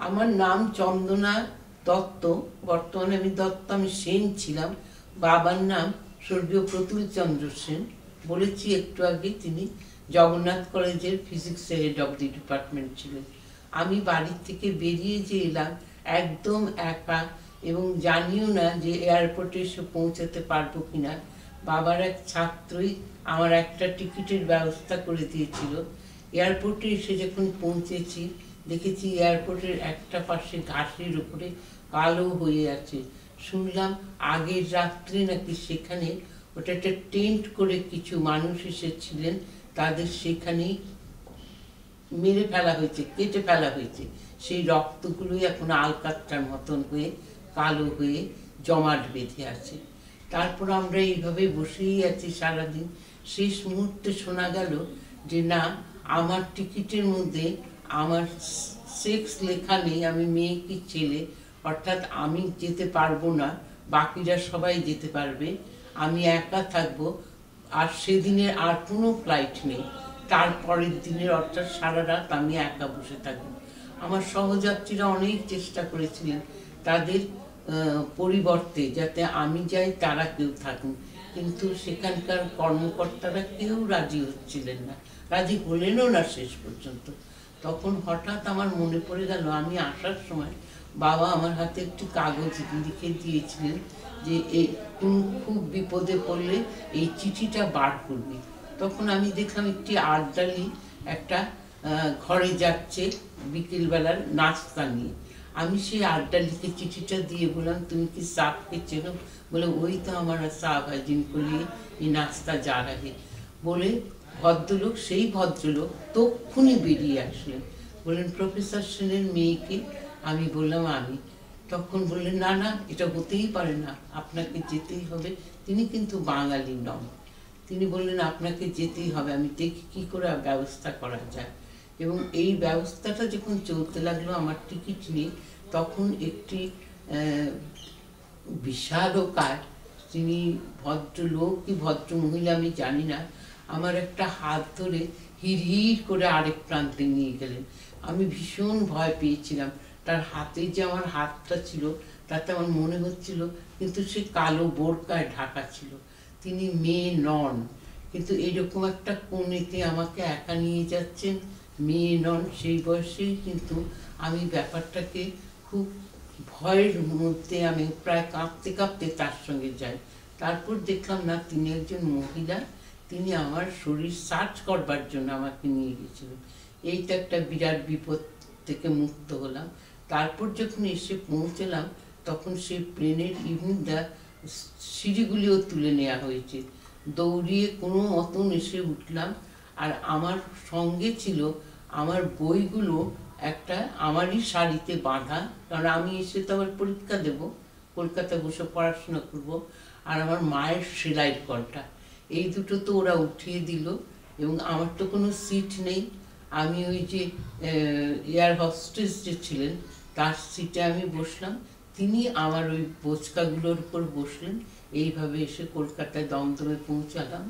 আমার নাম চন্দনা দত্ত। বর্তমানে আমি দত্ত, আমি সেন ছিলাম। বাবার নাম স্বর্গীয় প্রতুল চন্দ্র সেন। বলেছি একটু আগে, তিনি জগন্নাথ কলেজের ফিজিক্সের হেড অফ দি ডিপার্টমেন্ট ছিলেন। আমি বাড়ির থেকে বেরিয়ে যে এলাম একদম একা, এবং জানিও না যে এয়ারপোর্টে এসে পৌঁছাতে পারবো কিনা। বাবার এক ছাত্রই আমার একটা টিকিটের ব্যবস্থা করে দিয়েছিল। এয়ারপোর্টে এসে যখন পৌঁছেছি, দেখেছি এয়ারপোর্টের একটা পাশে ঘাসের উপরে কালো হয়ে আছে। শুনলাম আগের রাত্রে নাকি সেখানে ওটা একটা টেন্ট করে কিছু মানুষ এসেছিলেন, তাদের সেখানেই মেরে ফেলা হয়েছে, কেটে ফেলা হয়েছে। সেই রক্তগুলোই এখন আলকাত্রার মতন হয়ে কালো হয়ে জমাট বেঁধে আছে। তারপর আমরা এইভাবে বসেই আছি সারাদিন। শেষ মুহূর্তে শোনা গেল যে না, আমার টিকিটের মধ্যে আমার সেক্স লেখা নেই, আমি মেয়ে কি ছেলে, অর্থাৎ আমি যেতে পারবো না, বাকিরা সবাই যেতে পারবে, আমি একা থাকবো। আর সেদিনের আর কোনো ফ্লাইট নেই, তারপরের দিনের অর্থাৎ সারা রাত আমি একা বসে থাকবো। আমার সহযাত্রীরা অনেক চেষ্টা করেছিলেন তাদের পরিবর্তে যাতে আমি যাই, তারা কেউ থাকুন, কিন্তু সেখানকার কর্মকর্তারা কেউ রাজি হচ্ছিলেন না, রাজি হলেনও না শেষ পর্যন্ত। তখন হঠাৎ আমার মনে পড়ে গেল, আমি আসার সময় বাবা আমার হাতে একটি কাগজ লিখে দিয়েছিলেন যে এই খুব বিপদে পড়লে এই চিঠিটা বার করবি। তখন আমি দেখলাম একটি আর্দালি একটা ঘরে যাচ্ছে বিকেলবেলার নাস্তা নিয়ে। আমি সেই আর্দালিকে চিঠিটা দিয়ে বললাম, তুমি কি সাহকে চেনো? বলে ওই তো আমার সাহ হয় जिनको लिए ये नाश्ता जा रहे। বলে ভদ্রলোক, সেই ভদ্রলোক তক্ষুনি বেরিয়ে আসলেন, বললেন প্রফেসর সেনের মেয়েকে? আমি বললাম আমি। তখন বললেন না না, এটা হতেই পারে না, আপনাকে যেতেই হবে। তিনি কিন্তু বাঙালি নন। তিনি বললেন আপনাকে যেতেই হবে, আমি দেখি কী করে ব্যবস্থা করা যায়। এবং এই ব্যবস্থাটা যখন চলতে লাগলো আমার টিকিট নিয়ে, তখন একটি বিশালকায়, তিনি ভদ্রলোক কি ভদ্র মহিলা আমি জানি না, আমার একটা হাত ধরে হিড়হিড় করে আরেক প্রান্তে নিয়ে গেলেন। আমি ভীষণ ভয় পেয়েছিলাম। তার হাতে যে আমার হাতটা ছিল তাতে আমার মনে হচ্ছিল, কিন্তু সে কালো বোরকায় ঢাকা ছিল। তিনি মেয়ে নন, কিন্তু এরকম একটা কোণেতে আমাকে একা নিয়ে যাচ্ছেন, মেয়ে নন সেই বয়সেই। কিন্তু আমি ব্যাপারটাকে খুব ভয়ের মধ্যে, আমি প্রায় কাঁপতে কাঁপতে তার সঙ্গে যাই। তারপর দেখলাম না, তিনি একজন মহিলা, তিনি আমার শরীর সার্চ করবার জন্য আমাকে নিয়ে গেছিলেন। এইটা একটা বিরাট বিপদ থেকে মুক্ত হলাম। তারপর যখন এসে পৌঁছলাম, তখন সেই প্লেনের ইভিনিংটা সিঁড়িগুলিও তুলে নেওয়া হয়েছে। দৌড়িয়ে কোনো মতন এসে উঠলাম। আর আমার সঙ্গে ছিল আমার বইগুলো একটা আমারই শাড়িতে বাঁধা, কারণ আমি এসে তো আবার পরীক্ষা দেব, কলকাতায় বসে পড়াশোনা করব। আর আমার মায়ের সেলাইয়ের কলটা, এই দুটো তো ওরা উঠিয়ে দিল, এবং আমার তো কোনো সিট নেই। আমি ওই যে এয়ার হোস্টেস যে ছিলেন তার সিটে আমি বসলাম, তিনি আমার ওই বোচকাগুলোর উপর বসলেন। এইভাবে এসে কলকাতায় দমদমে পৌঁছালাম।